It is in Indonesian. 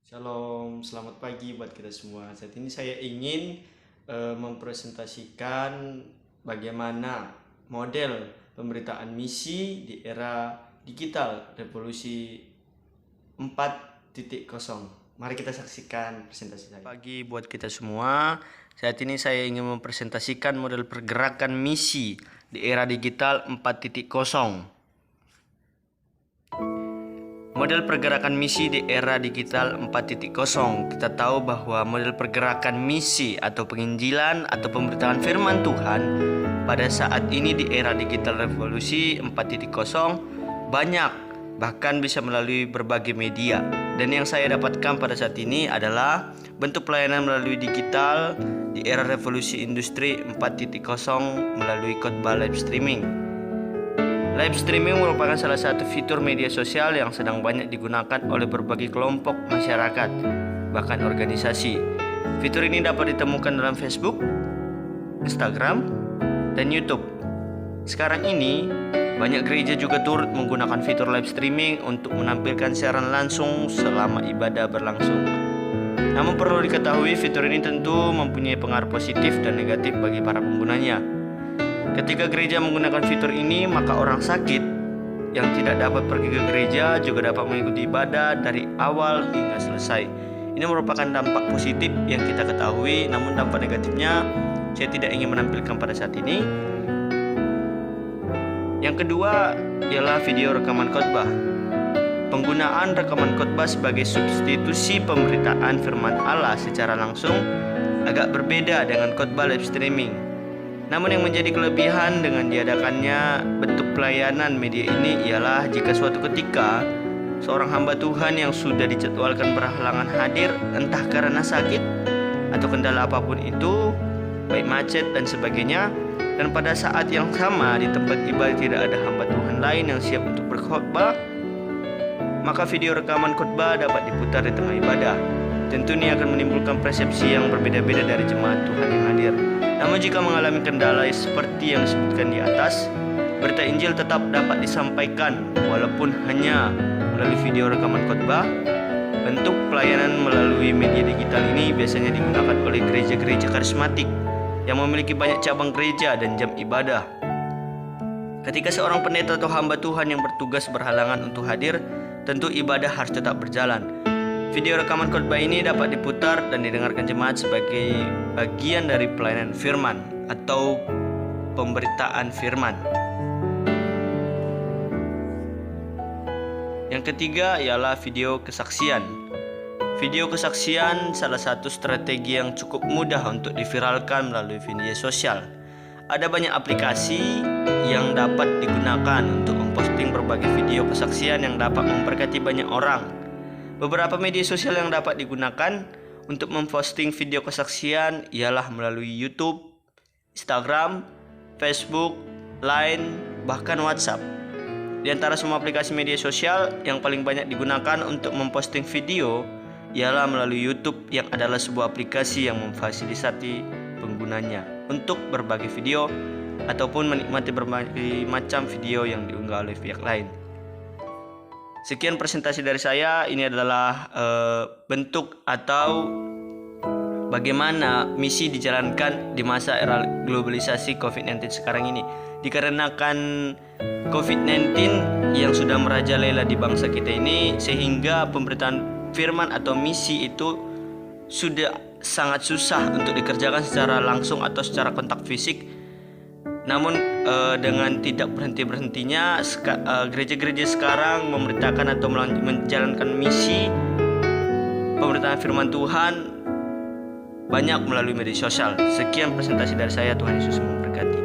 Shalom, selamat pagi buat kita semua. Saat ini saya ingin mempresentasikan bagaimana model pemberitaan misi di era digital revolusi 4.0. Mari kita saksikan presentasi saya. Pagi buat kita semua. Saat ini saya ingin mempresentasikan model pergerakan misi di era digital 4.0. Model pergerakan misi di era digital 4.0. Kita tahu bahwa model pergerakan misi atau penginjilan atau pemberitaan firman Tuhan pada saat ini di era digital revolusi 4.0 banyak, bahkan bisa melalui berbagai media. Dan yang saya dapatkan pada saat ini adalah bentuk pelayanan melalui digital di era revolusi industri 4.0 melalui khotbah live streaming. Live streaming merupakan salah satu fitur media sosial yang sedang banyak digunakan oleh berbagai kelompok masyarakat, bahkan organisasi. Fitur ini dapat ditemukan dalam Facebook, Instagram, dan YouTube. Sekarang ini, banyak gereja juga turut menggunakan fitur live streaming untuk menampilkan siaran langsung selama ibadah berlangsung. Namun perlu diketahui, fitur ini tentu mempunyai pengaruh positif dan negatif bagi para penggunanya. Ketika gereja menggunakan fitur ini, maka orang sakit yang tidak dapat pergi ke gereja juga dapat mengikuti ibadah dari awal hingga selesai. Ini merupakan dampak positif yang kita ketahui, namun dampak negatifnya saya tidak ingin menampilkan pada saat ini. Yang kedua ialah video rekaman khotbah. Penggunaan rekaman khotbah sebagai substitusi pemberitaan firman Allah secara langsung agak berbeda dengan khotbah live streaming. Namun yang menjadi kelebihan dengan diadakannya bentuk pelayanan media ini ialah jika suatu ketika seorang hamba Tuhan yang sudah dijadwalkan berhalangan hadir, entah karena sakit atau kendala apapun itu, baik macet dan sebagainya, dan pada saat yang sama di tempat ibadah tidak ada hamba Tuhan lain yang siap untuk berkhotbah, maka video rekaman khotbah dapat diputar di tengah ibadah. Tentu ini akan menimbulkan persepsi yang berbeda-beda dari jemaat Tuhan yang hadir. Namun jika mengalami kendala seperti yang disebutkan di atas, berita Injil tetap dapat disampaikan walaupun hanya melalui video rekaman khotbah. Bentuk pelayanan melalui media digital ini biasanya digunakan oleh gereja-gereja karismatik yang memiliki banyak cabang gereja dan jam ibadah. Ketika seorang pendeta atau hamba Tuhan yang bertugas berhalangan untuk hadir, tentu ibadah harus tetap berjalan. Video rekaman khotbah ini dapat diputar dan didengarkan jemaat sebagai bagian dari pelayanan firman atau pemberitaan firman. Yang ketiga ialah video kesaksian. Video kesaksian salah satu strategi yang cukup mudah untuk diviralkan melalui media sosial. Ada banyak aplikasi yang dapat digunakan untuk memposting berbagai video kesaksian yang dapat memberkati banyak orang. Beberapa media sosial yang dapat digunakan untuk memposting video kesaksian ialah melalui YouTube, Instagram, Facebook, Line, bahkan WhatsApp. Di antara semua aplikasi media sosial yang paling banyak digunakan untuk memposting video ialah melalui YouTube, yang adalah sebuah aplikasi yang memfasilitasi penggunanya untuk berbagi video ataupun menikmati berbagai macam video yang diunggah oleh pihak lain. Sekian presentasi dari saya. Ini adalah bentuk atau bagaimana misi dijalankan di masa era globalisasi COVID-19 sekarang ini. Dikarenakan COVID-19 yang sudah merajalela di bangsa kita ini, sehingga pemberitaan firman atau misi itu sudah sangat susah untuk dikerjakan secara langsung atau secara kontak fisik. Namun dengan tidak berhentinya gereja-gereja sekarang memberitakan atau menjalankan misi pemberitaan firman Tuhan banyak melalui media sosial. Sekian presentasi dari saya. Tuhan Yesus memberkati.